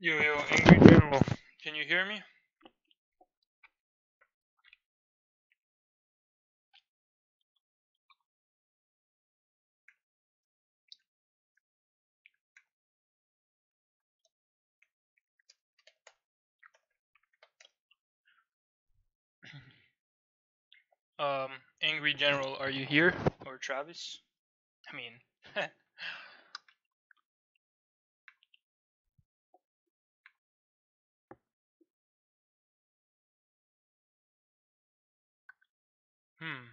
Yo, Angry General, can you hear me? Angry General, are you here? Or Travis? I mean, hmm.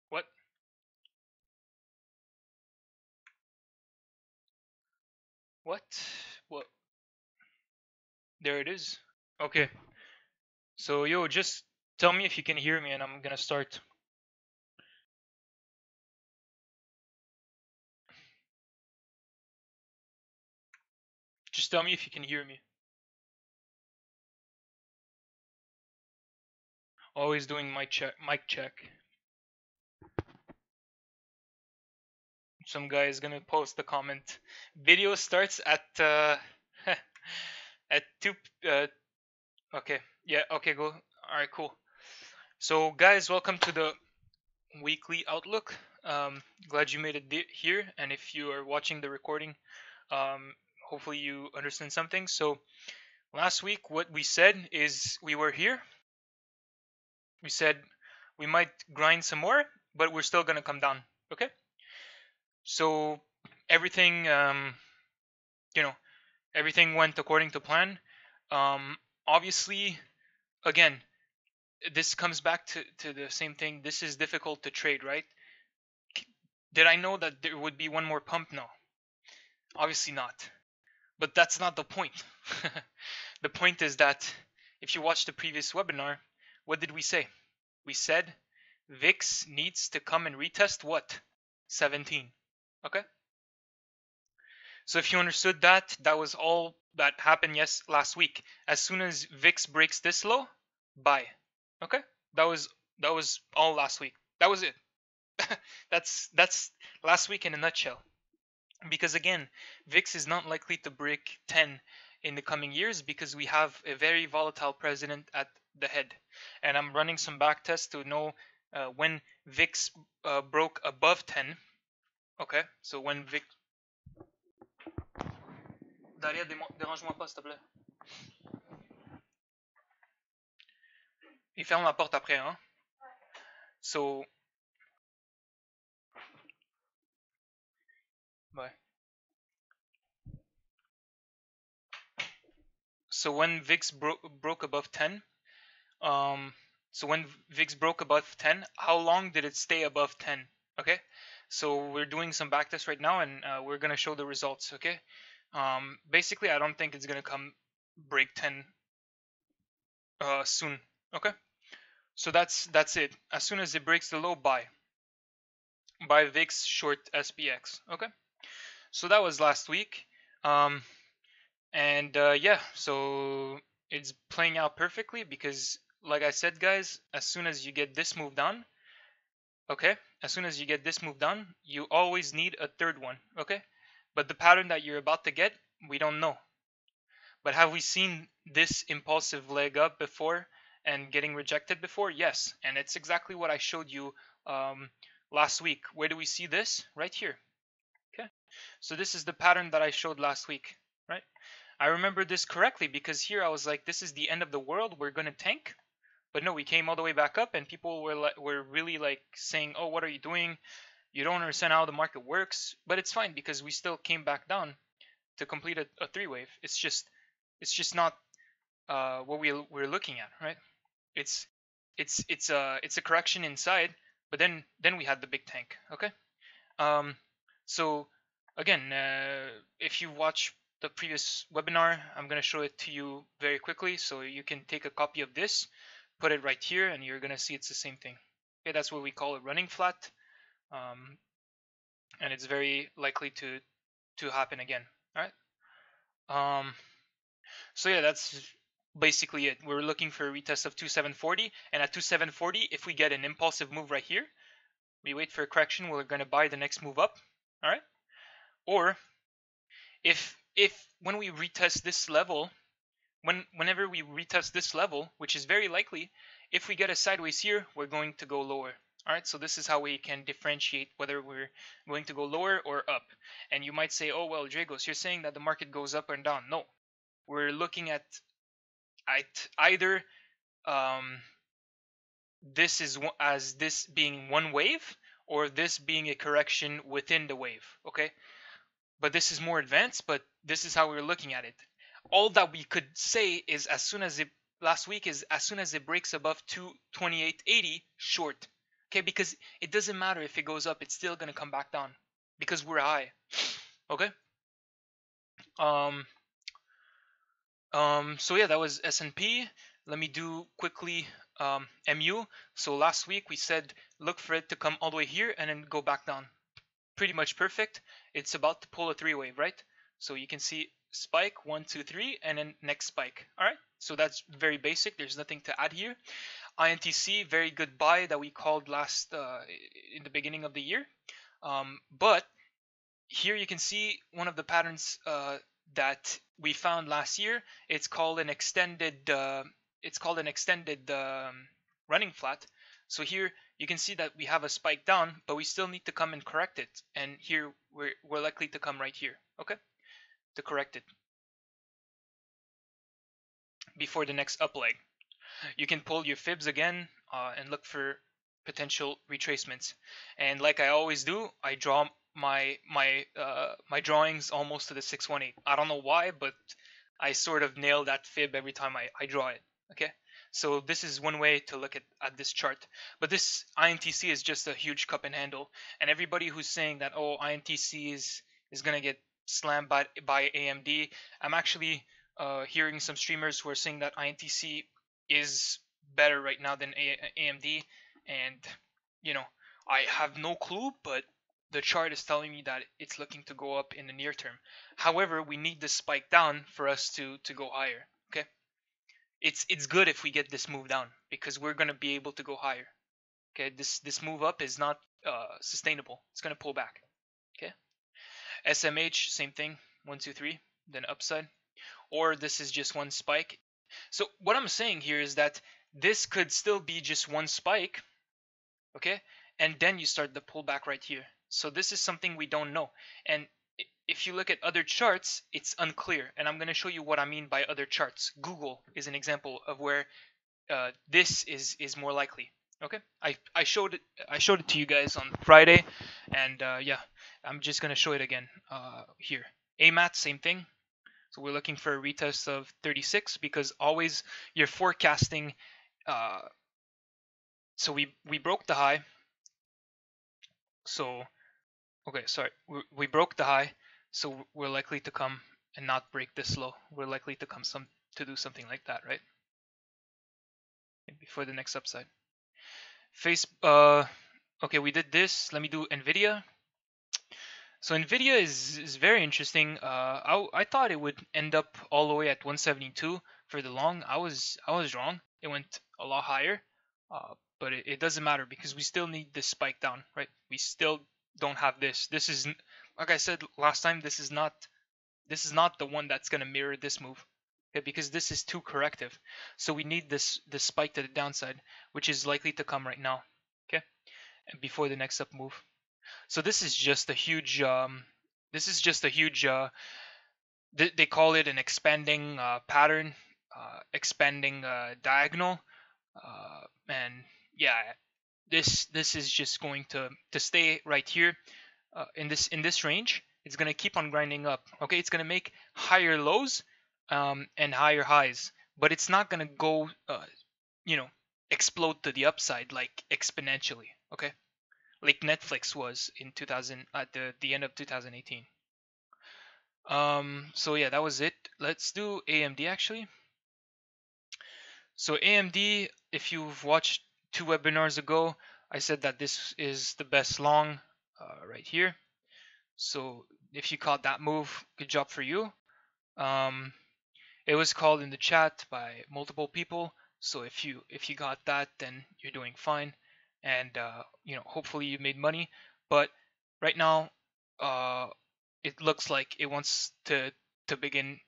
What? What? What? There it is. Okay. So, just tell me if you can hear me and I'm gonna start. Just tell me if you can hear me. Always doing mic check. Some guy is gonna post the comment. Video starts at at 2 okay. Yeah, okay, go. All right, cool. So, guys, welcome to the weekly outlook. Glad you made it here, and if you are watching the recording, hopefully you understand something. So last week, what we said is we were here. We said we might grind some more, but we're still gonna come down. Okay. So everything, you know, everything went according to plan. Obviously, again, this comes back to the same thing. This is difficult to trade, right? Did I know that there would be one more pump? No, obviously not. But that's not the point. The point is that if you watch the previous webinar, what did we say? We said VIX needs to come and retest what? 17. Okay? So if you understood that, that was all that happened last week. As soon as VIX breaks this low, buy. Okay? That was all last week. That was it. That's last week in a nutshell. Because again, VIX is not likely to break 10 in the coming years because we have a very volatile president at the head. And I'm running some back tests to know when VIX broke above 10. Okay, so when VIX. Daria, dérange-moi pas, s'il te plaît. Il ferme la porte après, hein. So. Ouais. So when VIX broke above 10, so when VIX broke above 10, how long did it stay above 10? Okay, so we're doing some backtests right now, and we're gonna show the results. Okay, basically, I don't think it's gonna come break 10 soon. Okay, so that's it. As soon as it breaks the low, buy VIX short SPX. Okay, so that was last week. And yeah, so it's playing out perfectly because, like I said, guys, as soon as you get this move done, okay, as soon as you get this move done, you always need a third one, okay? But the pattern that you're about to get, we don't know. But have we seen this impulsive leg up before and getting rejected before? Yes, and it's exactly what I showed you last week. Where do we see this? Right here. Okay, so this is the pattern that I showed last week, right? I remember this correctly because here I was like, this is the end of the world, we're gonna tank. But no, we came all the way back up, and people were really like saying, "Oh, what are you doing? You don't understand how the market works." But it's fine because we still came back down to complete a three wave. It's just not what we're looking at, right? It's it's a correction inside, but then we had the big tank. Okay, so again, if you watch the previous webinar, I'm going to show it to you very quickly. So you can take a copy of this, put it right here, and you're going to see it's the same thing. Okay, that's what we call a running flat. And it's very likely to happen again. All right. So yeah, that's basically it. We're looking for a retest of 2740, and at 2740, if we get an impulsive move right here, we wait for a correction, we're going to buy the next move up. All right. Or if when we retest this level, whenever we retest this level, which is very likely, if we get a sideways here, we're going to go lower. All right, so this is how we can differentiate whether we're going to go lower or up. And you might say, oh, well, Dragos, you're saying that the market goes up and down. No, we're looking at either this being one wave, or this being a correction within the wave. Okay, but this is more advanced, but this is how we're looking at it. All that we could say is as soon as it breaks above 228.80, short. Okay, because it doesn't matter if it goes up, it's still gonna come back down because we're high. Okay. So yeah, that was S&P. Let me do quickly MU. So last week we said look for it to come all the way here and then go back down. Pretty much perfect. It's about to pull a three wave, right? So you can see spike 1, 2, 3, and then next spike. All right. So that's very basic. There's nothing to add here. INTC, very good buy that we called last in the beginning of the year. But here you can see one of the patterns that we found last year. It's called an extended. Running flat. So here you can see that we have a spike down, but we still need to come and correct it. And here we're likely to come right here, okay, to correct it before the next up leg. You can pull your fibs again and look for potential retracements. And like I always do, I draw my drawings almost to the 618. I don't know why, but I sort of nail that fib every time I draw it. Okay, so this is one way to look at this chart. But this INTC is just a huge cup and handle, and everybody who's saying that, oh, INTC is gonna get slammed by AMD, I'm actually hearing some streamers who are saying that INTC is better right now than AMD, and you know, I have no clue, but the chart is telling me that it's looking to go up in the near term. However, we need this spike down for us to go higher. Okay, it's good if we get this move down because we're gonna be able to go higher. Okay, this move up is not sustainable. It's gonna pull back. Okay, SMH, same thing, 1, 2, 3, then upside, or this is just one spike. So what I'm saying here is that this could still be just one spike, okay, and then you start the pullback right here. So this is something we don't know, and if you look at other charts, it's unclear, and I'm going to show you what I mean by other charts. Google is an example of where this is more likely. Okay, I showed it to you guys on Friday, and yeah, I'm just going to show it again here. AMAT, same thing. So we're looking for a retest of 36 because always you're forecasting. So we broke the high. So okay, sorry, we broke the high, so we're likely to come and not break this low. We're likely to come to do something like that, right? Before the next upside. Okay, we did this. Let me do Nvidia. So Nvidia is very interesting. I thought it would end up all the way at 172 for the long. I was wrong. It went a lot higher, but it doesn't matter because we still need this spike down, right? We still don't have this. This is, like I said last time, this is not the one that's gonna mirror this move, okay? Because this is too corrective. So we need this spike to the downside, which is likely to come right now, okay? And before the next up move. So this is just a huge. They call it an expanding pattern, expanding diagonal, and yeah, this is just going to stay right here in this range. It's gonna keep on grinding up. Okay, it's gonna make higher lows and higher highs, but it's not gonna go, explode to the upside like exponentially. Okay, like Netflix was in 2000 at the end of 2018. So yeah, that was it. Let's do AMD actually. So AMD, if you've watched 2 webinars ago, I said that this is the best long right here. So if you caught that move, good job for you. It was called in the chat by multiple people. So if you got that, then you're doing fine, and hopefully you made money. But right now, uh, it looks like it wants to begin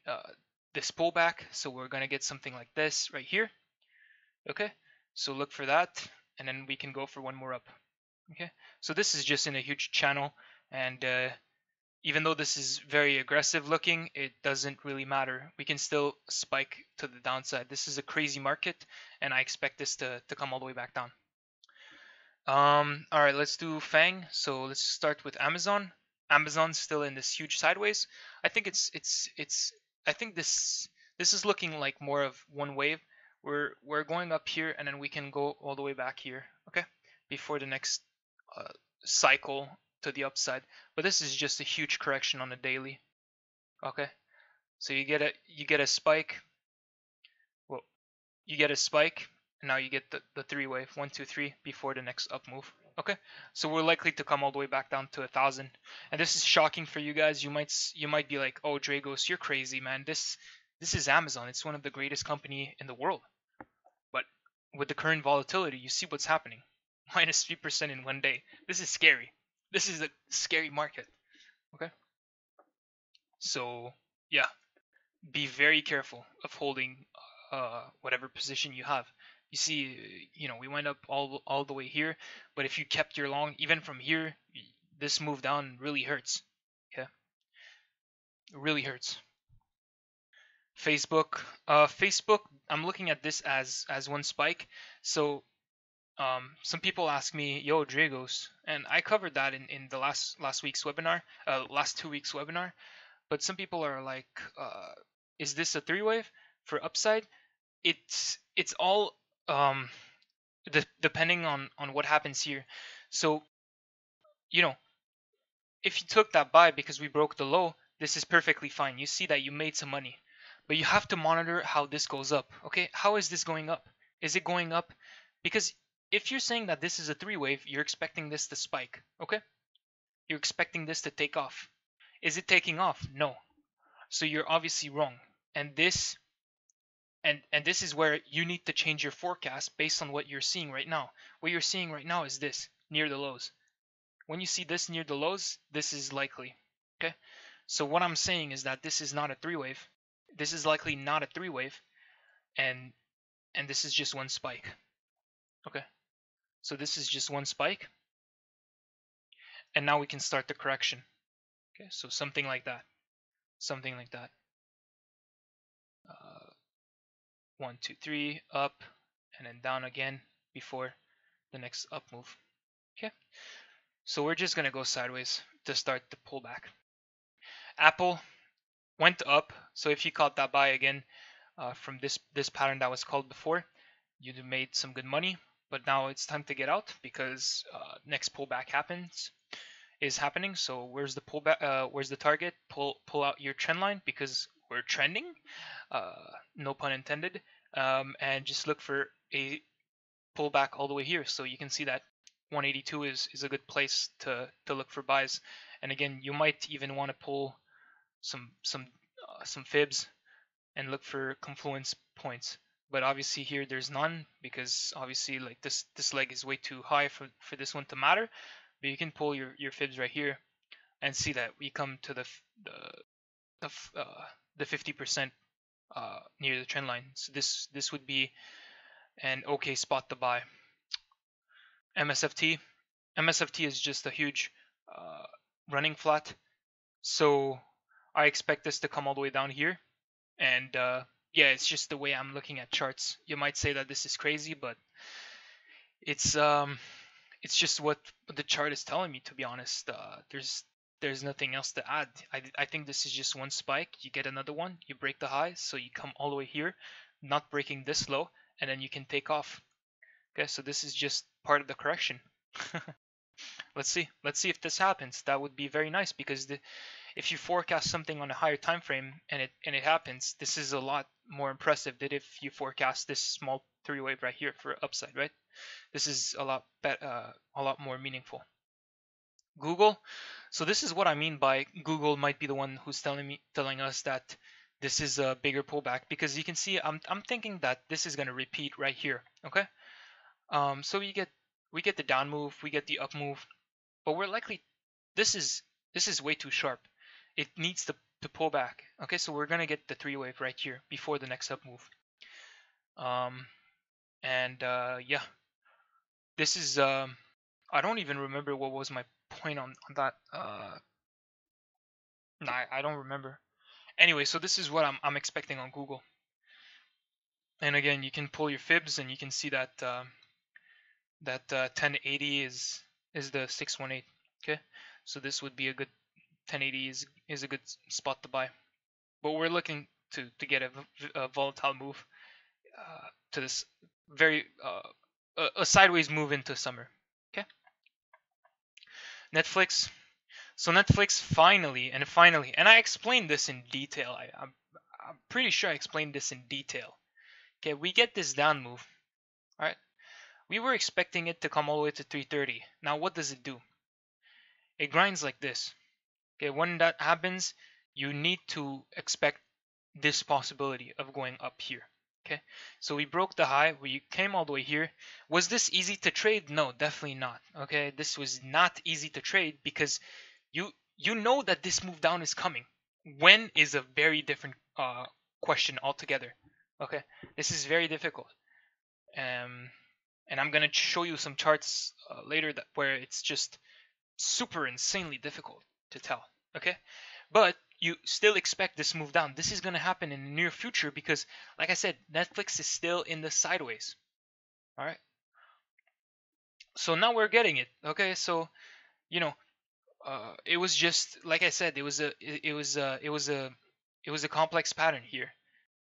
this pullback. So we're gonna get something like this right here. Okay, so look for that, and then we can go for one more up. Okay, so this is just in a huge channel, and even though this is very aggressive looking, it doesn't really matter. We can still spike to the downside. This is a crazy market, and I expect this to come all the way back down. All right, let's do FANG. So let's start with Amazon. Amazon's still in this huge sideways. I think I think this is looking like more of one wave. We're going up here, and then we can go all the way back here. Okay, before the next uh, cycle to the upside. But this is just a huge correction on a daily. Okay, so you get a spike. Well, you get a spike, and now you get the three wave 1 2 3 before the next up move. Okay, so we're likely to come all the way back down to 1,000, and this is shocking for you guys. You might be like, oh Dragos, you're crazy, man. This is Amazon. It's one of the greatest company in the world. But with the current volatility, you see what's happening. Minus 3% in one day. This is scary. This is a scary market. Okay, so yeah, be very careful of holding whatever position you have. You see, we went up all the way here, but if you kept your long, even from here, this move down really hurts. Okay, it really hurts. Facebook, I'm looking at this as one spike. So some people ask me, yo Dragos, and I covered that in the last week's webinar, last 2 weeks webinar. But some people are like, is this a three wave for upside? It's all depending on what happens here. So if you took that buy because we broke the low, this is perfectly fine. You see that you made some money, but you have to monitor how this goes up. Okay, how is this going up? Is it going up? Because if you're saying that this is a three wave, you're expecting this to spike. Okay, you're expecting this to take off. Is it taking off? No. So you're obviously wrong. And this is where you need to change your forecast based on what you're seeing right now. What you're seeing right now is this near the lows. When you see this near the lows, this is likely. Okay? So what I'm saying is that this is not a three wave. This is likely not a three wave, and this is just one spike. Okay? So this is just one spike, and now we can start the correction. Okay? So something like that. Something like that. 1 2 3 up, and then down again before the next up move. Okay, so we're just gonna go sideways to start the pullback. Apple went up, so if you caught that buy again from this pattern that was called before, you'd made some good money. But now it's time to get out because next pullback is happening. So where's the pullback? Where's the target? Pull out your trend line because we're trending. No pun intended. And just look for a pullback all the way here. So you can see that 182 is a good place to look for buys. And again, you might even want to pull some fibs and look for confluence points. But obviously here there's none because obviously like this leg is way too high for this one to matter. But you can pull your fibs right here and see that we come to the 50% near the trend line. So this would be an okay spot to buy. MSFT is just a huge running flat, so I expect this to come all the way down here. And yeah, it's just the way I'm looking at charts. You might say that this is crazy, but it's just what the chart is telling me, to be honest. There's nothing else to add. I think this is just one spike. You get another one, you break the high, so you come all the way here, not breaking this low, and then you can take off. Okay, so this is just part of the correction. Let's see if this happens. That would be very nice because if you forecast something on a higher time frame and it happens, this is a lot more impressive than if you forecast this small three wave right here for upside, right? This is a lot more meaningful. Google. So this is what I mean by Google might be the one who's telling us that this is a bigger pullback, because you can see I'm thinking that this is going to repeat right here. Okay. So we get the down move, we get the up move, but we're likely this is way too sharp. It needs to pull back. Okay, so we're gonna get the three wave right here before the next up move. Yeah, this is I don't even remember what was my point on that. Nah, I don't remember. Anyway, so this is what I'm expecting on Google. And again, you can pull your fibs and you can see that 1080 is the 618. Okay, so this would be a good 1080 is a good spot to buy. But we're looking to get a volatile move to this very a sideways move into summer. Okay. Netflix. So Netflix finally, and I explained this in detail. I'm pretty sure I explained this in detail. Okay, we get this down move. All right. We were expecting it to come all the way to 330. Now what does it do? It grinds like this. Okay, when that happens, you need to expect this possibility of going up here. Okay, so we broke the high, we came all the way here. Was this easy to trade? No, definitely not. Okay, this was not easy to trade because you know that this move down is coming. When is a very different question altogether. Okay, this is very difficult. And I'm gonna show you some charts later where it's just super insanely difficult to tell. Okay, but you still expect this move down. This is going to happen in the near future because, like I said, Netflix is still in the sideways. All right. So now we're getting it. Okay. So, you know, it was just like I said. It was a complex pattern here,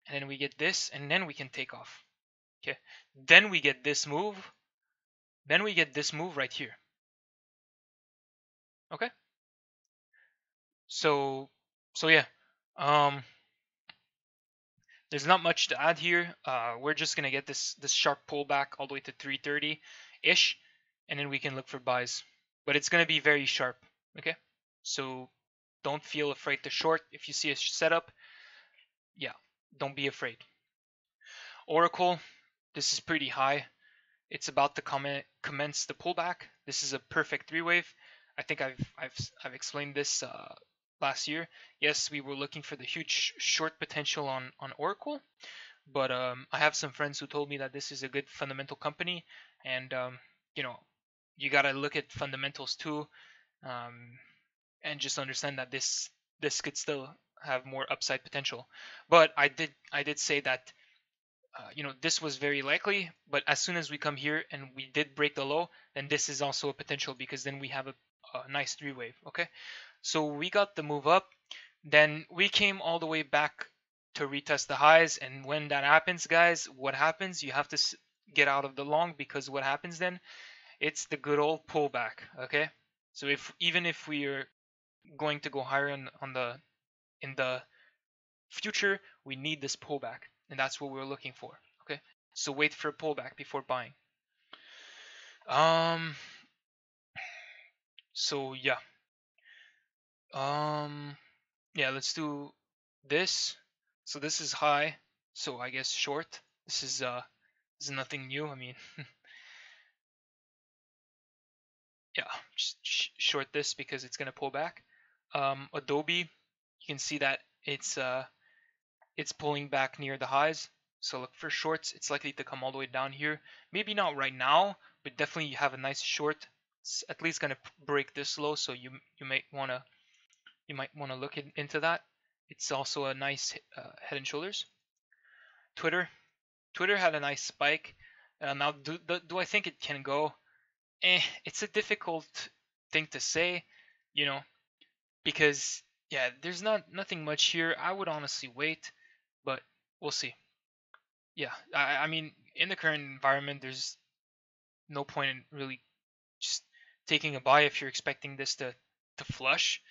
and then we get this, and then we can take off. Okay. Then we get this move. Then we get this move right here. Okay. So yeah. Um, There's not much to add here. We're just gonna get this sharp pullback all the way to 330-ish, and then we can look for buys. But it's gonna be very sharp. Okay, so don't feel afraid to short if you see a setup. Yeah, don't be afraid. Oracle, this is pretty high. It's about to commence the pullback. This is a perfect three wave. I think I've explained this last year. Yes, we were looking for the huge short potential on Oracle, but I have some friends who told me that this is a good fundamental company, and you know, you gotta look at fundamentals too, and just understand that this could still have more upside potential. But I did say that this was very likely, but as soon as we come here and we did break the low, then this is also a potential because then we have a nice three wave. Okay, so we got the move up, then we came all the way back to retest the highs, and when that happens, guys, what happens? You have to get out of the long, because what happens then? It's the good old pullback. Okay, so even if we are going to go higher in the future, we need this pullback, and that's what we're looking for. Okay, so wait for a pullback before buying. So yeah. Yeah, let's do this. So this is high, so I guess short. This is nothing new. I mean, yeah, just short this because it's gonna pull back. Adobe, you can see that it's pulling back near the highs. So look for shorts. It's likely to come all the way down here. Maybe not right now, but definitely you have a nice short. It's at least gonna break this low, so you might wanna look into that. It's also a nice Head and Shoulders. Twitter had a nice spike. Now, do I think it can go? It's a difficult thing to say, because yeah, there's nothing much here. I would honestly wait, but we'll see. Yeah, I mean, in the current environment, there's no point in really just taking a buy if you're expecting this to flush.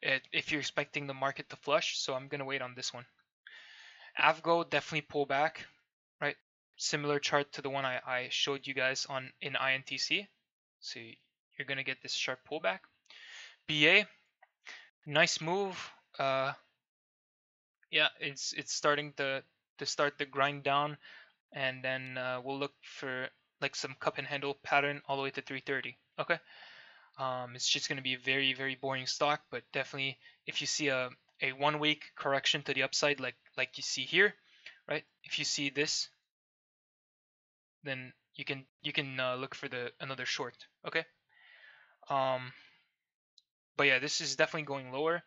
if you're expecting the market to flush. So I'm gonna wait on this one. Avgo definitely pull back, right? Similar chart to the one I showed you guys on in INTC. So you're gonna get this sharp pullback. BA, nice move. Yeah, it's starting to start the grind down, and then we'll look for like some cup and handle pattern all the way to 330. Okay. It's just going to be a very, very boring stock, but definitely if you see a 1 week correction to the upside, like you see here, right? If you see this, then you can look for another short. Okay. But yeah, this is definitely going lower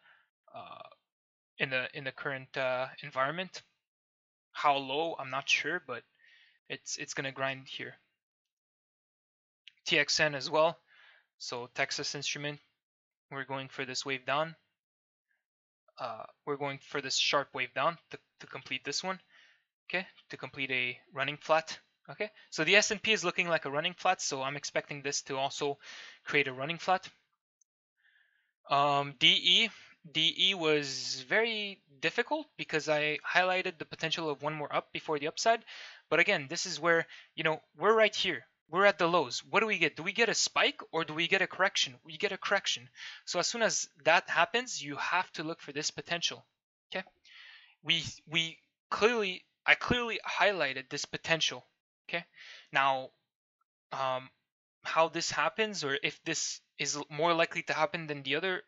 in the current environment. How low, I'm not sure, but it's gonna grind here. TXN as well. So Texas Instrument, we're going for this wave down. We're going for this sharp wave down to complete this one. Okay, to complete a running flat. Okay, so the S&P is looking like a running flat, so I'm expecting this to also create a running flat. DE was very difficult because I highlighted the potential of one more up before the upside. But again, this is where, we're right here. We're at the lows. What do we get? Do we get a spike or do we get a correction? We get a correction. So as soon as that happens, you have to look for this potential. Okay? I clearly highlighted this potential. Okay? Now, how this happens or if this is more likely to happen than the other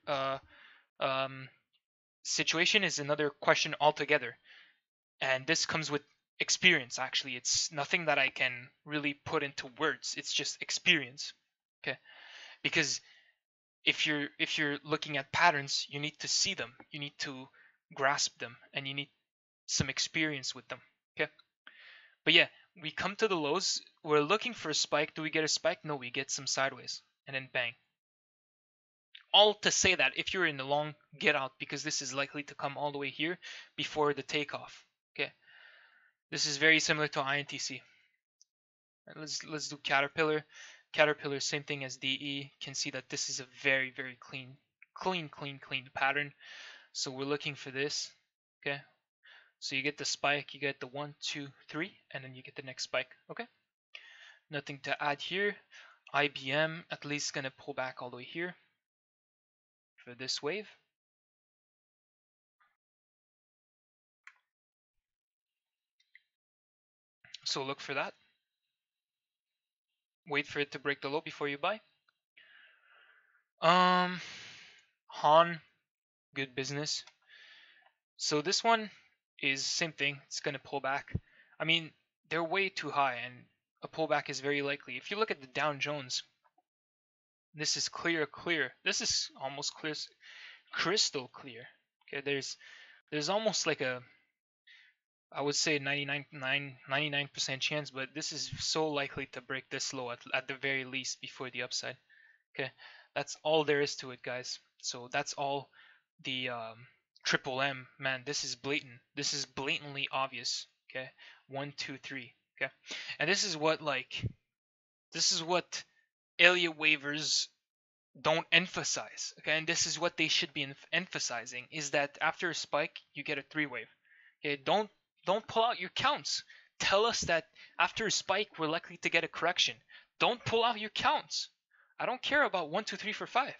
situation is another question altogether. And this comes with experience, actually. It's nothing that I can really put into words. It's just experience. Okay? Because if you're looking at patterns, you need to see them. You need to grasp them and you need some experience with them. Okay? But yeah, we come to the lows. We're looking for a spike. Do we get a spike? No, we get some sideways and then bang. All to say that if you're in the long, get out because this is likely to come all the way here before the takeoff. Okay, this is very similar to INTC. Let's do Caterpillar. Caterpillar, same thing as DE. Can see that this is a very, very clean pattern. So we're looking for this. Okay, so you get the spike, you get the 1, 2, 3, and then you get the next spike. Okay, nothing to add here. IBM at least gonna pull back all the way here for this wave. So look for that. Wait for it to break the low before you buy. Han, good business. So this one is same thing. It's gonna pull back. I mean, they're way too high, and a pullback is very likely. If you look at the Dow Jones, this is clear. This is almost clear, crystal clear. Okay, there's almost like a, I would say 99% chance, but this is so likely to break this low at the very least before the upside. Okay, that's all there is to it, guys. So that's all the triple M. Man, this is blatant. This is blatantly obvious. Okay, 1, 2, 3. Okay, and this is what Elliott waivers don't emphasize. Okay, and this is what they should be emphasizing is that after a spike you get a 3 wave. Okay, don't pull out your counts. Tell us that after a spike we're likely to get a correction. Don't pull out your counts. I don't care about 1, 2, 3, 4, 5.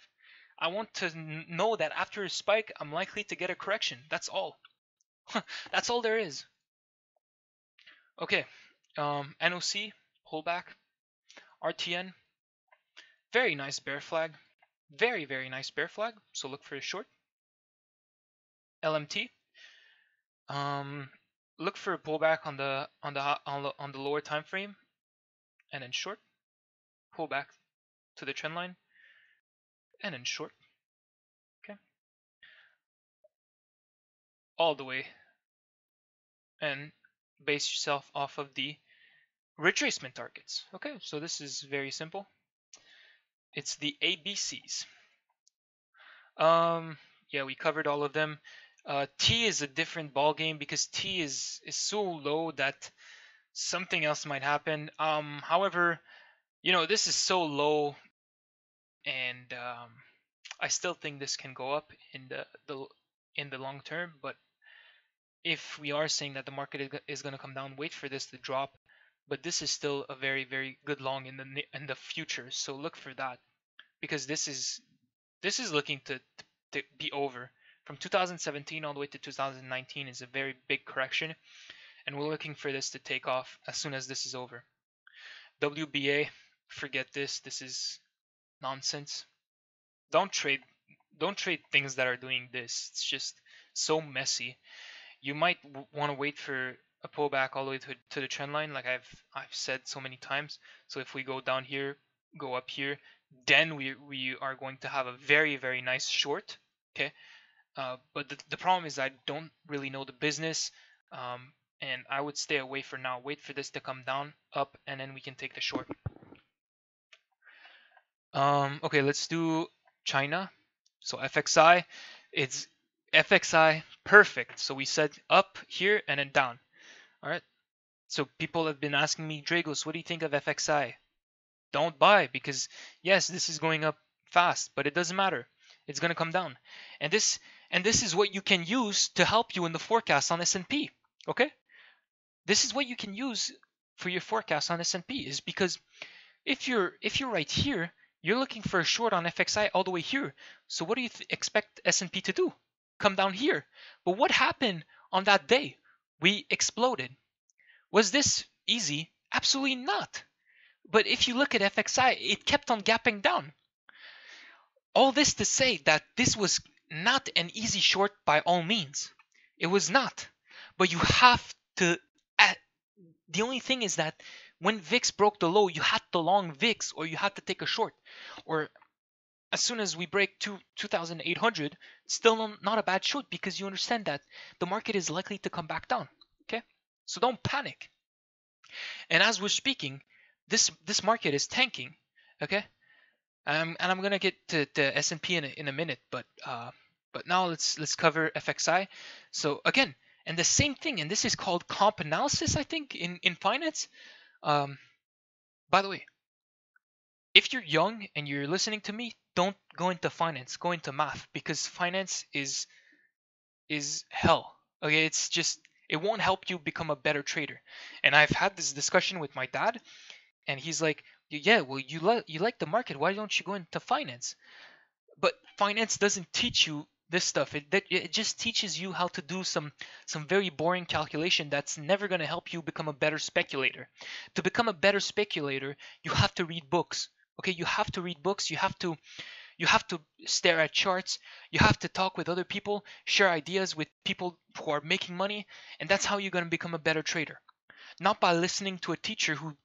I want to know that after a spike I'm likely to get a correction. That's all. That's all there is. Okay, NOC pullback, RTN, very nice bear flag, very nice bear flag. So look for a short. LMT, look for a pullback on the lower time frame, and then short. Pullback to the trend line, and then short. Okay, all the way, and base yourself off of the retracement targets. Okay, so this is very simple. It's the ABCs. Yeah, we covered all of them. T is a different ball game because T is so low that something else might happen. However, this is so low, and I still think this can go up in the long term, but if we are saying that the market is going to come down, wait for this to drop. But this is still a very, very good long in the future. So look for that, because this is looking to be over. From 2017 all the way to 2019 is a very big correction, and we're looking for this to take off as soon as this is over. WBA, forget this. This is nonsense. Don't trade don't trade things that are doing this. It's just so messy. You might want to wait for a pullback all the way to the trend line, like I've said so many times. So if we go down here, go up here, then we are going to have a very, very nice short. Okay, but the problem is I don't really know the business, and I would stay away for now. Wait for this to come down, up, and then we can take the short. Okay, let's do China. So FXI, it's FXI perfect. So we said up here and then down. All right. So people have been asking me, Dragos, what do you think of FXI? Don't buy, because yes, this is going up fast, but it doesn't matter. It's going to come down. And this is what you can use to help you in the forecast on S&P. Okay? This is what you can use for your forecast on S&P, is because if you're right here, you're looking for a short on FXI all the way here. So what do you expect S&P to do? Come down here. But what happened on that day? We exploded. Was this easy? Absolutely not. But if you look at FXI, it kept on gapping down. All this to say that this was not an easy short by all means. It was not. But you have to... The only thing is that when VIX broke the low, you had to long VIX or you had to take a short. Or as soon as we break 2,800, still not a bad short, because you understand that the market is likely to come back down. Okay? So don't panic. And as we're speaking, this market is tanking. Okay? And I'm gonna get to S&P in a minute, but now let's cover FXI. So again, and the same thing, and this is called comp analysis, I think, in finance. By the way, if you're young and you're listening to me, don't go into finance, go into math, because finance is hell. Okay, it's just, it won't help you become a better trader. And I've had this discussion with my dad, and he's like, yeah, well, you like the market, why don't you go into finance? But finance doesn't teach you this stuff. It just teaches you how to do some very boring calculation that's never going to help you become a better speculator. To become a better speculator, you have to read books. Okay, you have to read books. You have to stare at charts. You have to talk with other people, share ideas with people who are making money, and that's how you're going to become a better trader. Not by listening to a teacher who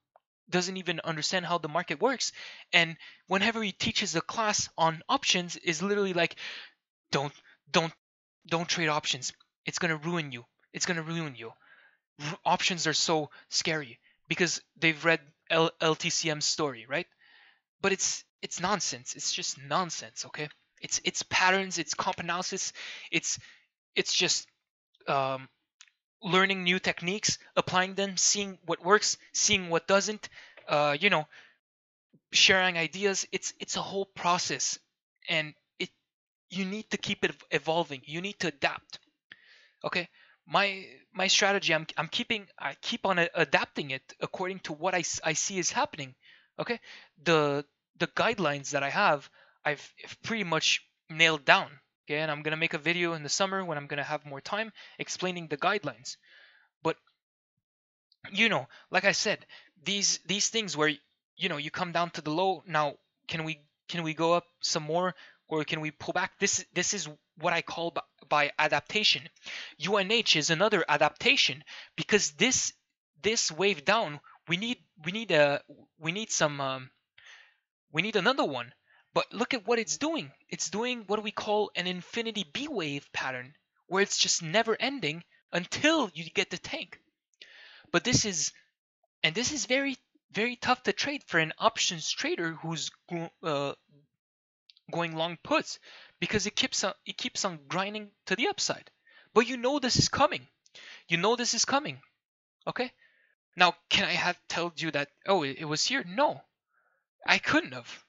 doesn't even understand how the market works, and whenever he teaches a class on options is literally like, don't trade options. It's going to ruin you. It's going to ruin you. Options are so scary because they've read LTCM's story, right? But it's nonsense. It's just nonsense, okay? It's patterns, it's comp analysis, it's just learning new techniques, applying them, seeing what works, seeing what doesn't, sharing ideas. It's a whole process, and you need to keep it evolving. You need to adapt. Okay, my strategy, I keep on adapting it according to what I see is happening. Okay, the guidelines that I have, I've pretty much nailed down. Okay, and I'm gonna make a video in the summer when I'm gonna have more time explaining the guidelines. But like I said, these things where you come down to the low. Now, can we go up some more, or can we pull back? This is what I call by adaptation. UNH is another adaptation, because this wave down, we need another one. But look at what it's doing. It's doing what we call an infinity B wave pattern, where it's just never ending until you get the tank. But this is very, very tough to trade for an options trader who's going long puts, because it keeps on grinding to the upside. But this is coming. This is coming. Okay? Now, can I have told you that, oh, it was here? No. I couldn't have.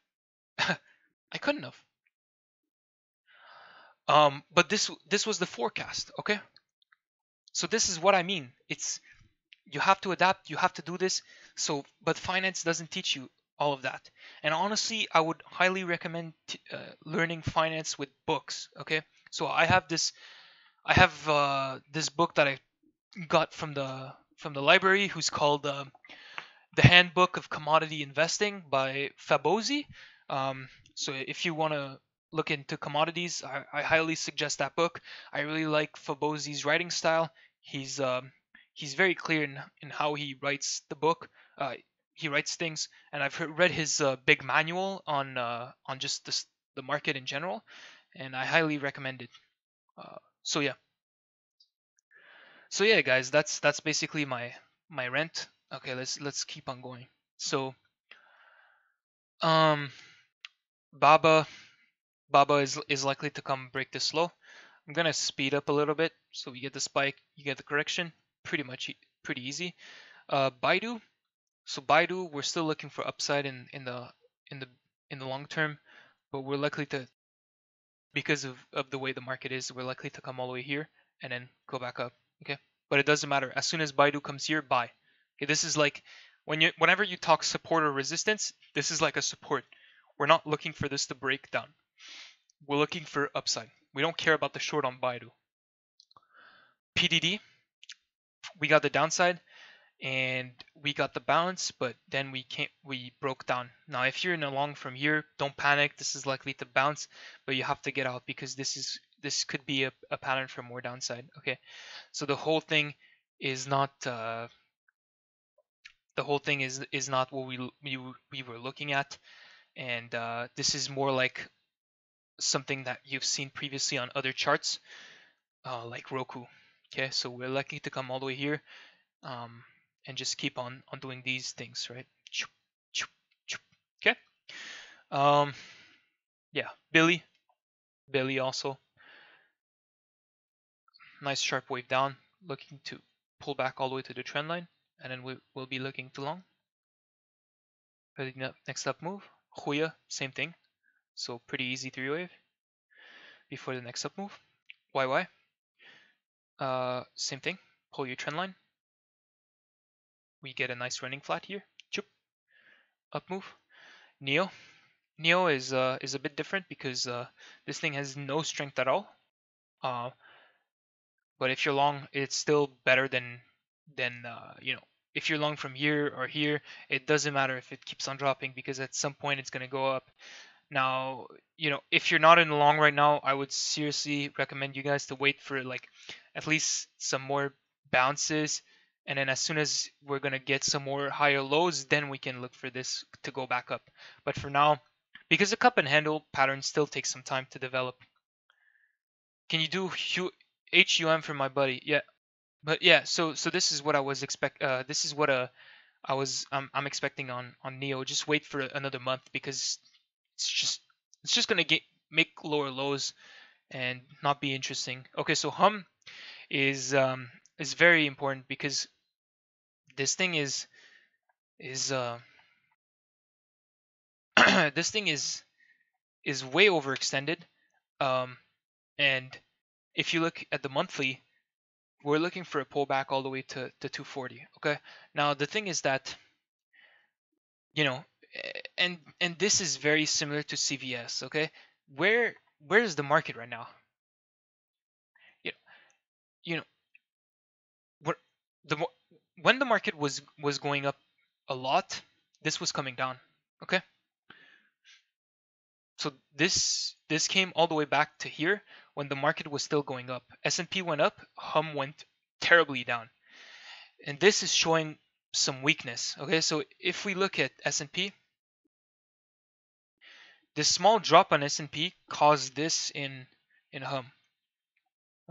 I couldn't have. But this was the forecast, okay? So this is what I mean. It's you have to adapt, you have to do this. So, but finance doesn't teach you all of that. And honestly, I would highly recommend learning finance with books. Okay, so I have this book that I got from the library, who's called The Handbook of Commodity Investing by Fabozzi. So if you want to look into commodities, I highly suggest that book. I really like Fabozzi's writing style. He's very clear in how he writes the book. He writes things, and I've read his big manual on just the market in general, and I highly recommend it. Uh, so yeah, guys, that's basically my rent. Okay, let's keep on going. So um, Baba Baba is likely to come break this low. I'm gonna speed up a little bit so we get the spike, you get the correction. Pretty much pretty easy. Baidu. So Baidu, we're still looking for upside in the in the long term, but we're likely to, because of the way the market is, we're likely to come all the way here and then go back up. Okay, but it doesn't matter. As soon as Baidu comes here, buy. Okay, this is like whenever you talk support or resistance, this is like a support. We're not looking for this to break down. We're looking for upside. We don't care about the short on Baidu. PDD, we got the downside and we got the bounce, but then we broke down. Now if you're in a long from here, don't panic. This is likely to bounce, but you have to get out because this could be a pattern for more downside. Okay, so the whole thing is not what we were looking at, and this is more like something that you've seen previously on other charts, like Roku. Okay, so we're lucky to come all the way here, um, and just keep on doing these things, right? Okay. Um, yeah, Billy also nice sharp wave down, looking to pull back all the way to the trend line, and then we'll be looking to long. Next up move, Huya, same thing. So pretty easy three wave before the next up move. YY, same thing. Pull your trend line. We get a nice running flat here. Chup, up move. Neo is a bit different because this thing has no strength at all. Uh, but if you're long, it's still better than if you're long from here or here, it doesn't matter if it keeps on dropping because at some point it's gonna go up. Now, if you're not in the long right now, I would seriously recommend you guys to wait for like at least some more bounces, and then as soon as we're gonna get some more higher lows, then we can look for this to go back up. But for now, because the cup and handle pattern still takes some time to develop. Can you do HUM for my buddy? Yeah, but yeah. So this is what I was This is what I'm expecting on Neo. Just wait for another month because it's just gonna make lower lows and not be interesting. Okay, so hum is very important because this thing is this thing is way overextended. And if you look at the monthly, we're looking for a pullback all the way to 240. Okay, now the thing is that you know and this is very similar to CVS. Okay, where is the market right now? you, you know where the when the market was going up a lot, this was coming down. Okay, so this came all the way back to here when the market was still going up. S&P went up, hum went terribly down, and this is showing some weakness. Okay, so if we look at S&P, this small drop on S&P caused this in hum.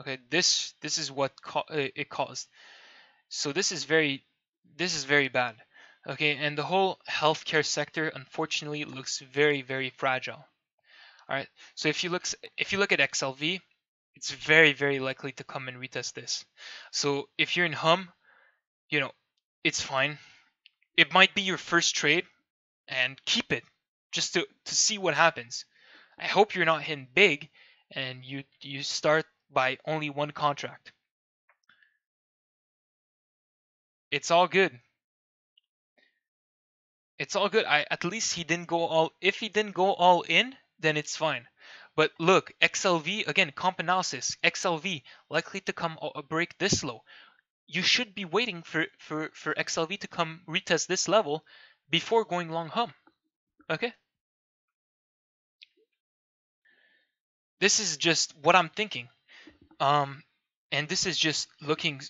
Okay, this is what it caused. So this is very bad. Okay, and the whole healthcare sector unfortunately looks very fragile. All right, so if you look at XLV, it's very likely to come and retest this. So if you're in hum, it's fine. It might be your first trade, and keep it just to see what happens. I hope you're not hitting big, and you start by only one contract. It's all good. It's all good. At least he didn't go all. If he didn't go all in, then it's fine. But look, XLV again, comp analysis. XLV likely to come a break this low. You should be waiting for XLV to come retest this level before going long hum. Okay. This is just what I'm thinking. And this is just looking.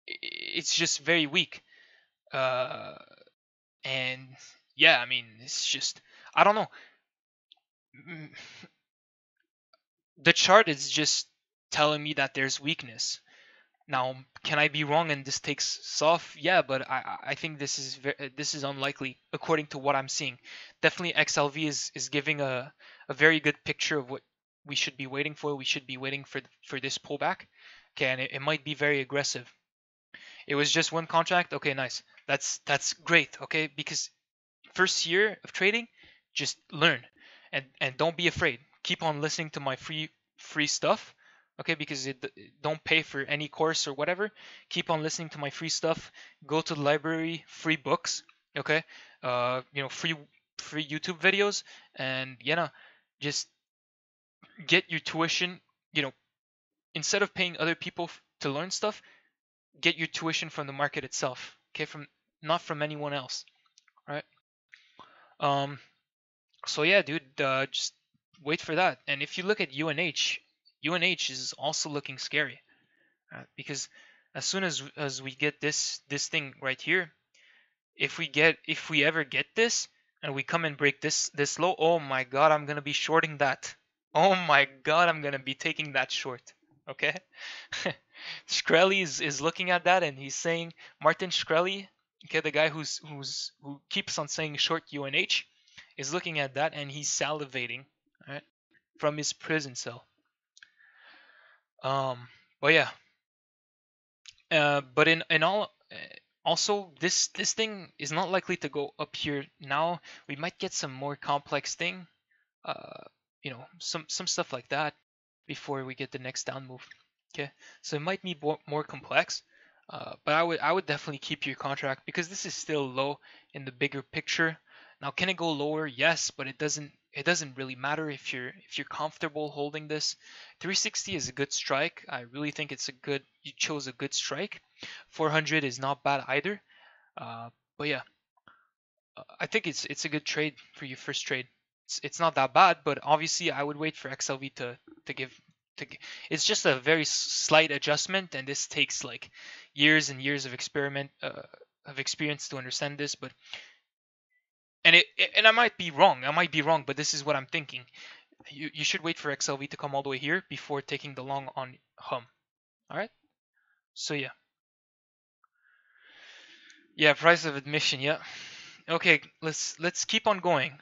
It's just very weak. And yeah, I mean, it's just, I don't know. The chart is just telling me that there's weakness. Now, can I be wrong and this takes soft? Yeah, but I think this is unlikely according to what I'm seeing. Definitely XLV is giving a very good picture of what we should be waiting for. We should be waiting for this pullback. Okay, and it might be very aggressive. It was just one contract. Okay, nice. That's great. Okay, because first year of trading, just learn and don't be afraid. Keep on listening to my free stuff. Okay, because don't pay for any course or whatever. Keep on listening to my free stuff. Go to the library, free books. Okay, free YouTube videos, and just get your tuition. Instead of paying other people to learn stuff, get your tuition from the market itself. Okay, not from anyone else. Right. So yeah, dude, just wait for that. And if you look at UNH, UNH is also looking scary, because as soon as we get this thing right here, if we ever get this and we come and break this low, oh my god, I'm gonna be shorting that. Oh my god, I'm gonna be taking that short. Okay. Shkreli is looking at that and he's saying, Martin Shkreli, okay, the guy who keeps on saying short UNH, is looking at that and he's salivating, right, from his prison cell. But yeah, but in all, also this thing is not likely to go up here now. We might get some more complex thing, some stuff like that before we get the next down move. Okay, so it might be more complex, but I would definitely keep your contract because this is still low in the bigger picture. Now, can it go lower? Yes, but it doesn't really matter if you're comfortable holding this. 360 is a good strike. I really think you chose a good strike. 400 is not bad either. But yeah, I think it's a good trade for your first trade. It's not that bad, but obviously I would wait for XLV to give. It's just a very slight adjustment, and this takes like years and years of experience to understand this. But and I might be wrong, but this is what I'm thinking. You should wait for XLV to come all the way here before taking the long on hum. All right. So yeah, price of admission. Yeah. Okay, let's keep on going.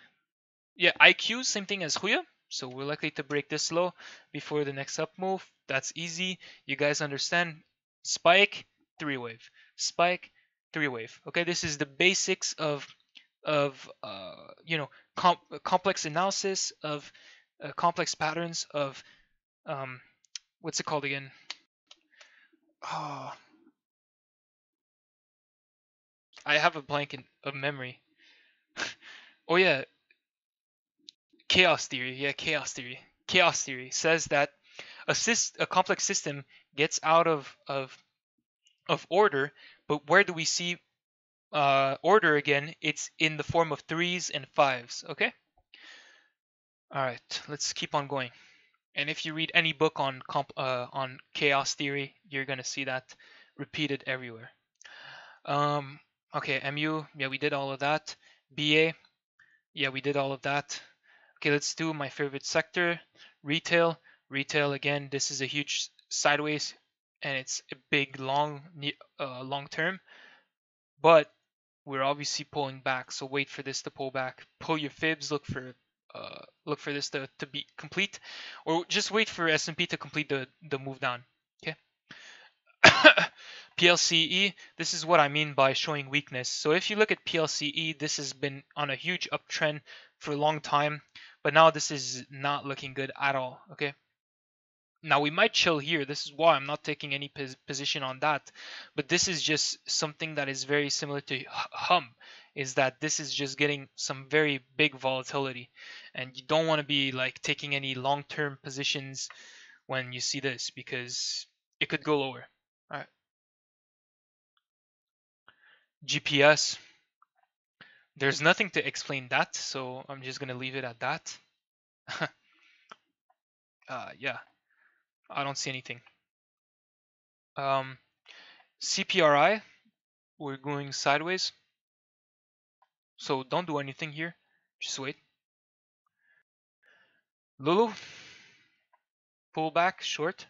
Yeah, IQ, same thing as Huya. So we're likely to break this low before the next up move. That's easy. You guys understand. Spike, 3-wave. Spike, 3-wave. Okay, this is the basics of complex analysis of complex patterns of what's it called again? Oh, I have a blank of memory. Oh yeah, chaos theory. Yeah, chaos theory. Chaos theory says that a complex system gets out of order, but where do we see order again? It's in the form of 3s and 5s. Okay. All right, let's keep on going. And if you read any book on chaos theory, you're gonna see that repeated everywhere. Okay, MU, yeah, we did all of that. BA, yeah, we did all of that. Okay, let's do my favorite sector, retail. Retail again, this is a huge sideways, and it's a big long term, but we're obviously pulling back. So wait for this to pull back. Pull your fibs. Look for this to be complete, or just wait for S&P to complete the move down. Okay. PLCE, this is what I mean by showing weakness. So if you look at PLCE, this has been on a huge uptrend for a long time, but now this is not looking good at all. Okay, now we might chill here. This is why I'm not taking any position on that, but this is just something that is very similar to hum, is that this is just getting some very big volatility, and you don't want to be like taking any long-term positions when you see this, because it could go lower. All right, GPS, there's nothing to explain that, so I'm just gonna leave it at that. Yeah, I don't see anything. CPRI, we're going sideways, so don't do anything here, just wait. Lulu, pull back short,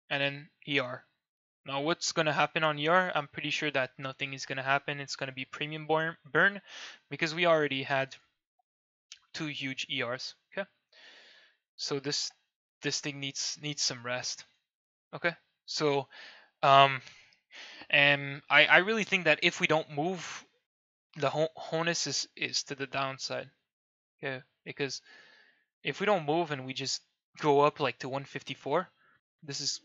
and then ER. Now what's gonna happen on ER? I'm pretty sure that nothing is gonna happen. It's gonna be premium burn because we already had 2 huge ERs. Okay, so this thing needs some rest. Okay, so and I really think that if we don't move, the honus is to the downside. Okay, because if we don't move and we just go up like to 154, this is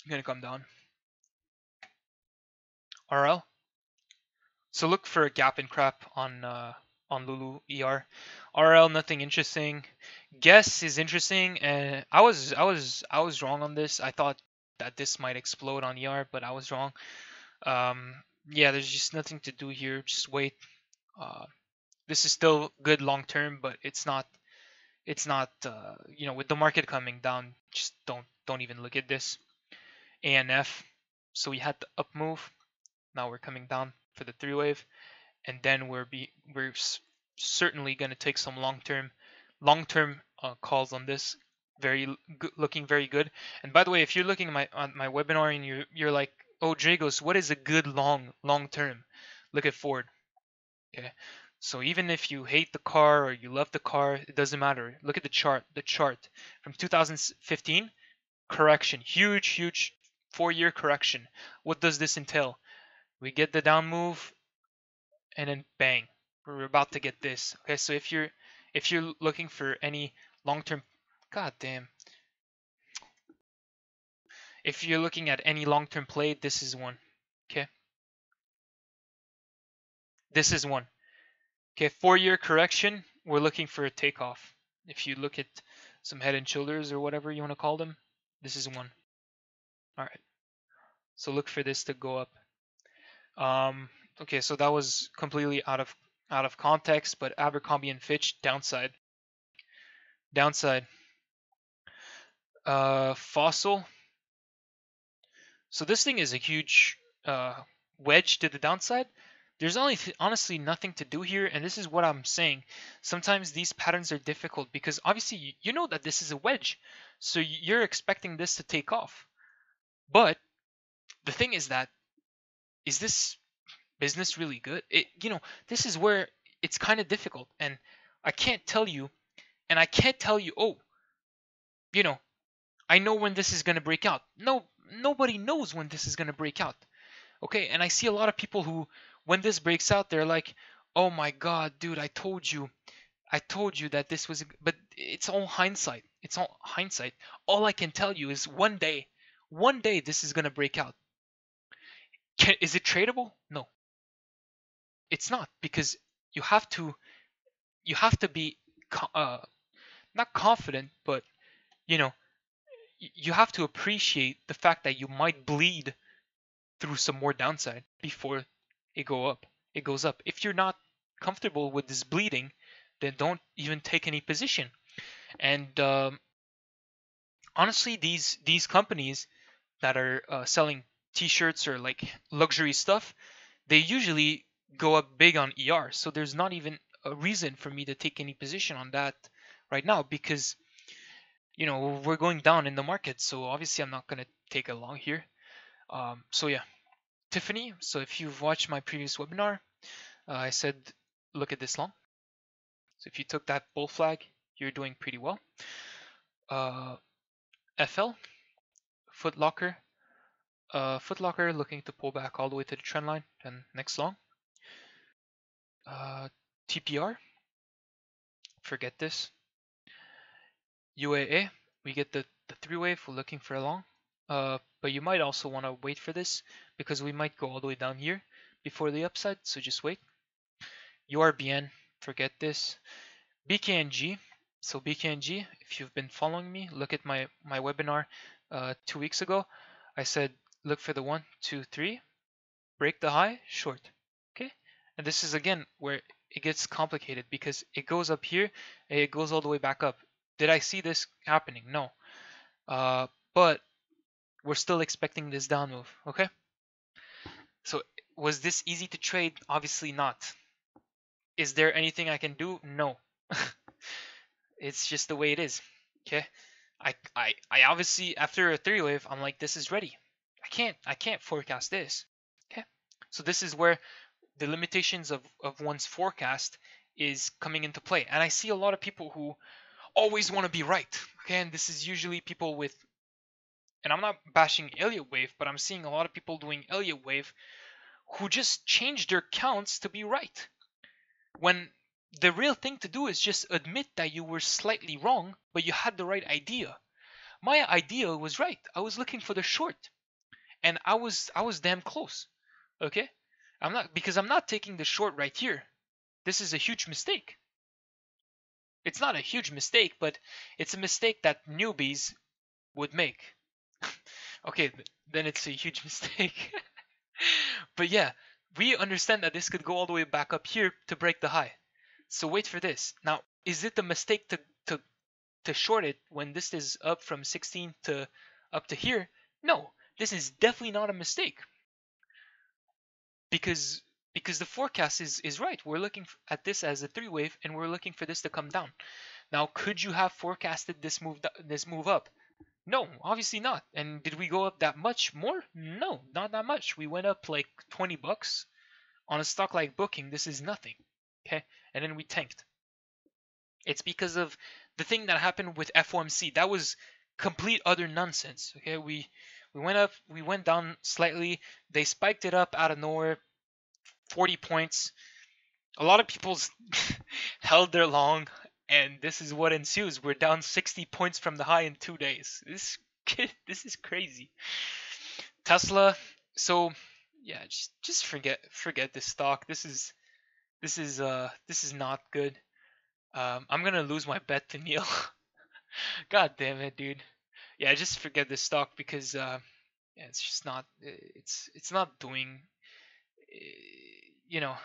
gonna come down. RL. So look for a gap and crap on Lulu ER. RL, nothing interesting. Guess is interesting, and I was wrong on this. I thought that this might explode on ER, but I was wrong. Yeah, there's just nothing to do here. Just wait. This is still good long term, but it's not. With the market coming down, just don't even look at this. ANF. So we had the up move. Now we're coming down for the 3-wave, and then we're certainly going to take some long-term calls on this. Looking very good. And by the way, if you're looking at my webinar and you're like, oh, Dragos, what is a good long term? Look at Ford. Okay, so even if you hate the car or you love the car, it doesn't matter. Look at the chart. The chart from 2015, correction, huge 4-year correction. What does this entail? We get the down move, and then bang, we're about to get this. Okay, so if you're looking for any long-term, god damn, if you're looking at any long-term play, this is one. Okay, this is one. Okay, 4-year correction, we're looking for a takeoff. If you look at some head and shoulders or whatever you want to call them, this is one. All right, so look for this to go up. Okay, so that was completely out of context, but Abercrombie and Fitch downside. Fossil. So this thing is a huge wedge to the downside. There's honestly nothing to do here, and this is what I'm saying. Sometimes these patterns are difficult because obviously you know that this is a wedge, so you're expecting this to take off. But the thing is that, is this business really good? This is where it's kind of difficult, and I can't tell you, oh, I know when this is going to break out. No, nobody knows when this is going to break out. Okay, and I see a lot of people who, when this breaks out, they're like, oh my god, dude, I told you that this was, but it's all hindsight. All I can tell you is one day this is going to break out. Is it tradable? No, it's not, because you have to be not confident, but you have to appreciate the fact that you might bleed through some more downside before it goes up. If you're not comfortable with this bleeding, then don't even take any position. And honestly, these companies that are selling t-shirts or like luxury stuff, they usually go up big on ER. So there's not even a reason for me to take any position on that right now, because we're going down in the market. So obviously I'm not going to take a long here. So yeah, Tiffany. So if you've watched my previous webinar, I said look at this long. So if you took that bull flag, you're doing pretty well. FL, Foot Locker. Foot Locker looking to pull back all the way to the trend line, and next long. TPR, forget this. UAA, we get the three wave we're looking for long. But you might also want to wait for this because we might go all the way down here before the upside, so just wait. URBN, forget this. BKNG, so BKNG, if you've been following me, look at my webinar 2 weeks ago. I said look for the 1, 2, 3, break the high, short. Okay, and this is again where it gets complicated because it goes up here and it goes all the way back up. Did I see this happening? No. But we're still expecting this down move. Okay. So was this easy to trade? Obviously not. Is there anything I can do? No. It's just the way it is. Okay. I obviously after a three wave, I'm like, this is ready. I can't forecast this. Okay. So this is where the limitations of one's forecast is coming into play. And I see a lot of people who always want to be right. Okay, and this is usually people with, and I'm not bashing Elliott wave, but I'm seeing a lot of people doing Elliott wave who just change their counts to be right. When the real thing to do is just admit that you were slightly wrong, but you had the right idea. My idea was right. I was looking for the short, and I was damn close. Okay, I'm not taking the short right here. This is a huge mistake. It's not a huge mistake, but it's a mistake that newbies would make. Okay, then it's a huge mistake. But yeah, we understand that this could go all the way back up here to break the high. So wait for this. Now, is it a mistake to short it when this is up from 16 to up to here? No, this is definitely not a mistake. Because the forecast is right. We're looking at this as a three wave and we're looking for this to come down. Now, could you have forecasted this move up? No, obviously not. And did we go up that much more? No, not that much. We went up like 20 bucks on a stock like Booking. This is nothing. Okay? And then we tanked. It's because of the thing that happened with FOMC. That was complete utter nonsense. Okay? We went up, we went down slightly. They spiked it up out of nowhere, 40 points. A lot of people held their long, and this is what ensues. We're down 60 points from the high in 2 days. This is crazy. Tesla. So yeah, just forget this stock. This is not good. I'm gonna lose my bet to Neil. God damn it, dude. Yeah, just forget this stock because yeah, it's just not. It's not doing. You know,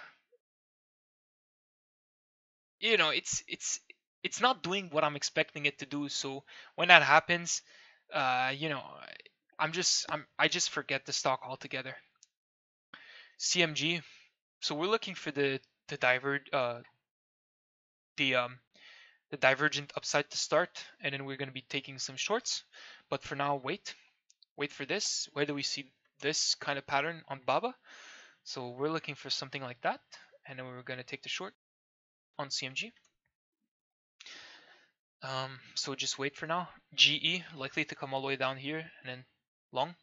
it's not doing what I'm expecting it to do. So when that happens, you know, I just forget the stock altogether. CMG. So we're looking for the the divergent upside to start, and then we're going to be taking some shorts. But for now, wait for this. Where do we see this kind of pattern on BABA? So we're looking for something like that, and then we're going to take the short on CMG. So just wait for now. GE likely to come all the way down here and then long.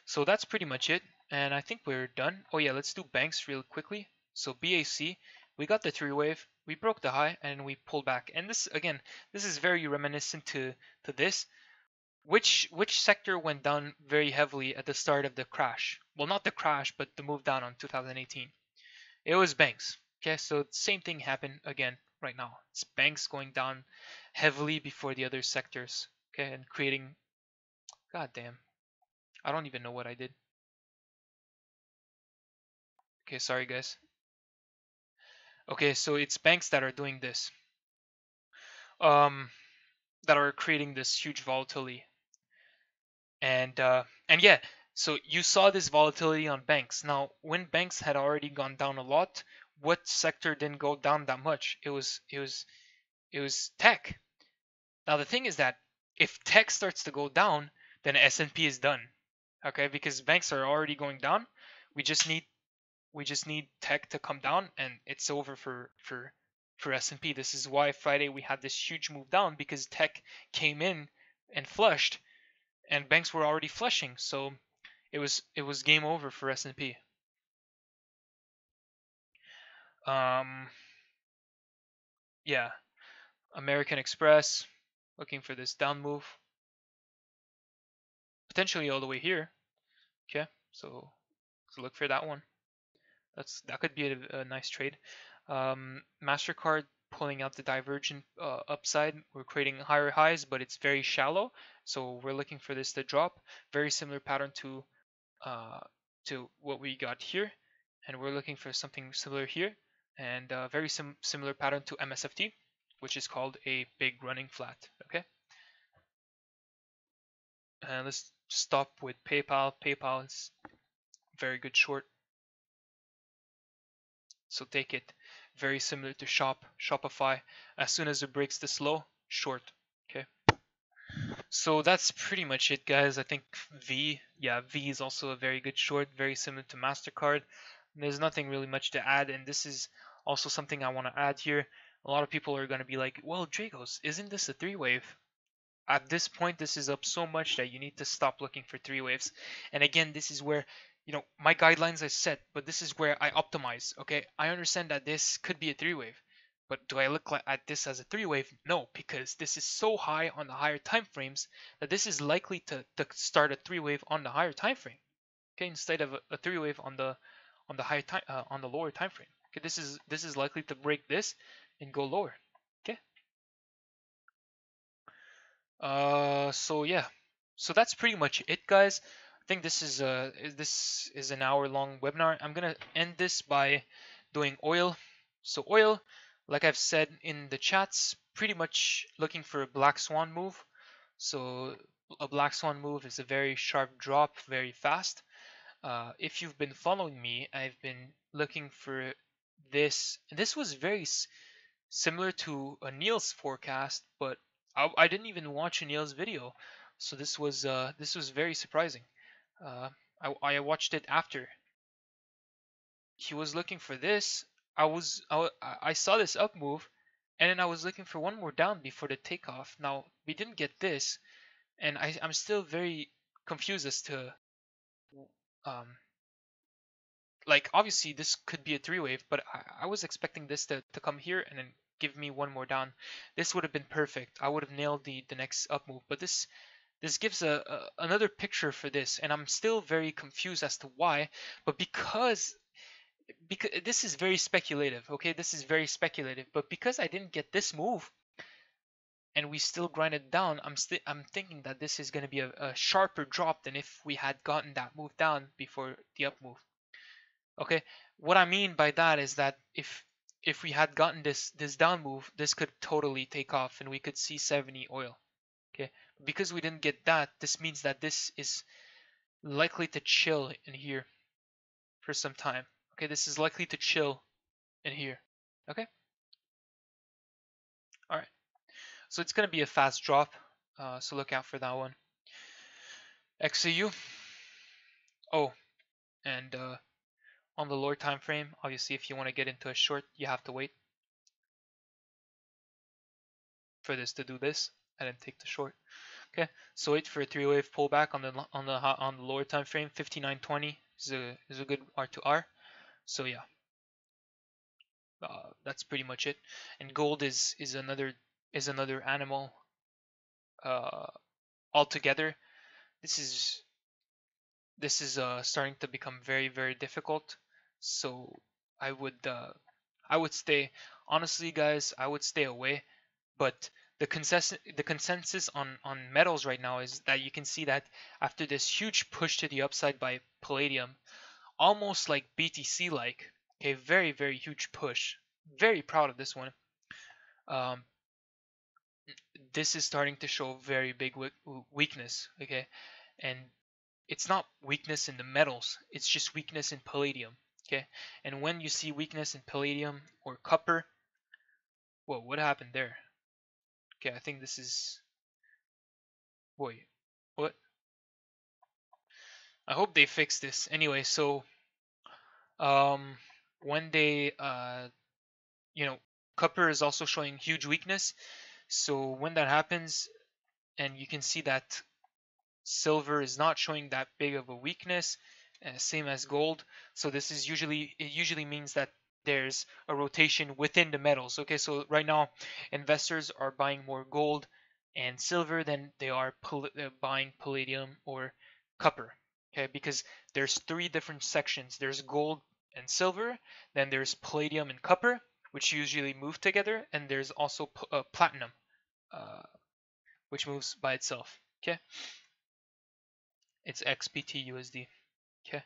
So that's pretty much it. And I think we're done. Oh yeah, let's do banks real quickly. So BAC, we got the three wave, we broke the high, and we pulled back. And this again, this is very reminiscent to this. Which sector went down very heavily at the start of the crash? Well, not the crash, but the move down on 2018. It was banks. Okay, so same thing happened again right now. It's banks going down heavily before the other sectors. Okay, and creating. God damn. I don't even know what I did. Okay, sorry guys. Okay, so it's banks that are doing this. That are creating this huge volatility. And yeah, so you saw this volatility on banks. Now, when banks had already gone down a lot, what sector didn't go down that much? It was tech. Now the thing is that if tech starts to go down, then S&P is done. Okay, because banks are already going down. We just need tech to come down, and it's over for S&P. This is why Friday we had this huge move down, because tech came in and flushed, and banks were already flushing. So it was game over for S&P. Yeah, American Express, looking for this down move, potentially all the way here. Okay, so let's look for that one. That could be a nice trade. Mastercard pulling out the divergent upside. We're creating higher highs, but it's very shallow. So we're looking for this to drop. Very similar pattern uh, to what we got here, and we're looking for something similar here, and very similar pattern to MSFT, which is called a big running flat. Okay, and let's stop with PayPal. PayPal is very good short. So take it. Very similar to Shopify. As soon as it breaks this low, short. Okay. So that's pretty much it, guys. I think V is also a very good short, very similar to MasterCard. There's nothing really much to add, and this is also something I want to add here. A lot of people are going to be like, well, Dragos, isn't this a three wave? At this point, this is up so much that you need to stop looking for three waves. And again, this is where, my guidelines are set, but this is where I optimize. Okay, I understand that this could be a three wave, but do I look at this as a three wave? No, because this is so high on the higher time frames that this is likely to start a three wave on the higher time frame. Okay, instead of a three wave on the higher time on the lower time frame. Okay, this is likely to break this and go lower. Okay. So yeah, so that's pretty much it, guys. I think this is an hour-long webinar. I'm gonna end this by doing oil. So oil, like I've said in the chats, pretty much looking for a black swan move. So a black swan move is a very sharp drop, very fast. If you've been following me, I've been looking for this. This was very similar to a Neil's forecast, but I didn't even watch a Neil's video, so this was very surprising. Uh, I watched it after he was looking for this. I saw this up move, and then I was looking for one more down before the takeoff. Now we didn't get this, and I'm still very confused as to um like obviously this could be a three wave, but I was expecting this to come here and then give me one more down. This would have been perfect. I would have nailed the next up move, but this gives another picture for this, and I'm still very confused as to why. But because this is very speculative, okay, this is very speculative, but because I didn't get this move and we still grind it down, I'm thinking that this is going to be a sharper drop than if we had gotten that move down before the up move. Okay, what I mean by that is that if we had gotten this down move, this could totally take off and we could see 70 oil. Okay, because we didn't get that, this means that this is likely to chill in here for some time. Okay, this is likely to chill in here. Okay, all right. So it's gonna be a fast drop. So look out for that one. XAU. Oh, and on the lower time frame, obviously, if you want to get into a short, you have to wait for this to do this and then take the short. Okay, so wait for a three wave pullback on the lower time frame. 59.20 is a good R2R. So yeah, that's pretty much it. And gold is another animal uh, altogether. This is starting to become very very difficult. So I would stay, honestly, guys. I would stay away. But the consensus on metals right now is that you can see that after this huge push to the upside by palladium, almost like BTC like, a very very huge push. Very proud of this one. Um, this is starting to show very big weakness. Okay, and it's not weakness in the metals, it's just weakness in palladium. Okay, and when you see weakness in palladium or copper, whoa, what happened there? Okay, I think this is, boy, what? I hope they fix this. Anyway, so um, when they copper is also showing huge weakness. So when that happens, and you can see that silver is not showing that big of a weakness, same as gold. So this is usually it usually means that there's a rotation within the metals. Okay, so right now investors are buying more gold and silver than they are buying palladium or copper. Okay, because there's three different sections. There's gold and silver, then there's palladium and copper, which usually move together, and there's also platinum, uh, which moves by itself. Okay, it's XBT USD. Okay.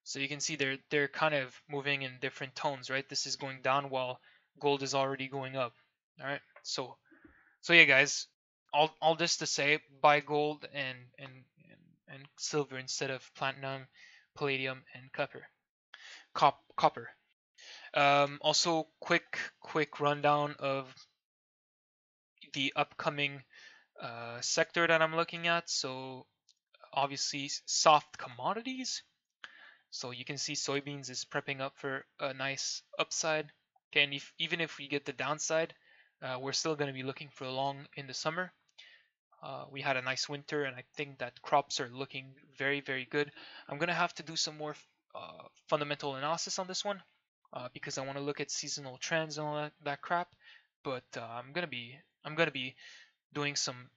So you can see they're kind of moving in different tones, right? This is going down while gold is already going up. All right. So yeah, guys, all this to say, buy gold and silver instead of platinum, palladium, and copper. Copper. Also, quick rundown of the upcoming sector that I'm looking at. So obviously, soft commodities. So you can see soybeans is prepping up for a nice upside. Okay, and even if we get the downside, we're still going to be looking for long in the summer. We had a nice winter, and I think that crops are looking very, very good. I'm going to have to do some more fundamental analysis on this one because I want to look at seasonal trends and all that crap. But I'm gonna be doing some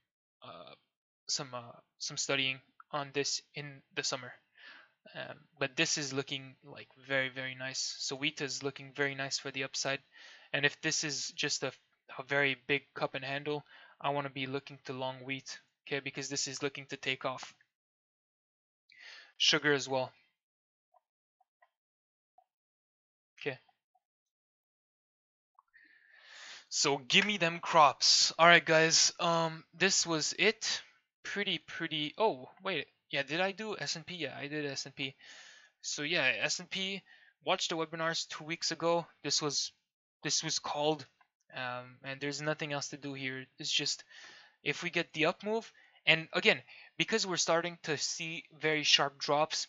studying on this in the summer. But this is looking like very, very nice. So wheat is looking very nice for the upside. And if this is just a very big cup and handle, I want to be looking to long wheat, okay, because this is looking to take off. Sugar as well. Okay. So give me them crops. All right, guys. This was it. Pretty. Oh, wait. Yeah, did I do S&P? Yeah, I did S&P. So yeah, S&P. Watched the webinars 2 weeks ago. This was called, and there's nothing else to do here. It's just if we get the up move, and again, because we're starting to see very sharp drops,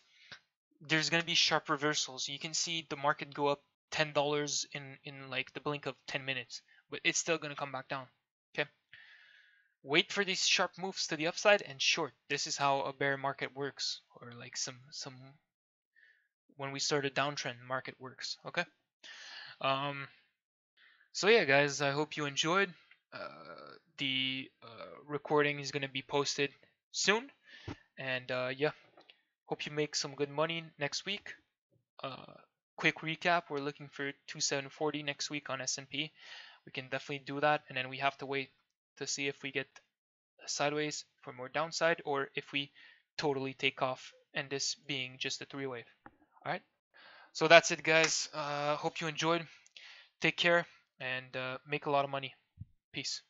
there's gonna be sharp reversals. You can see the market go up $10 in like the blink of 10 minutes, but it's still gonna come back down. Okay, wait for these sharp moves to the upside and short. This is how a bear market works, or like some when we start a downtrend market works. Okay. Um. So yeah, guys, I hope you enjoyed. The recording is gonna be posted soon, and yeah, hope you make some good money next week. Uh, quick recap: we're looking for 2740 next week on S&P. We can definitely do that, and then we have to wait to see if we get sideways for more downside or if we totally take off, and this being just a three wave. All right. So that's it, guys. Hope you enjoyed. Take care and make a lot of money. Peace.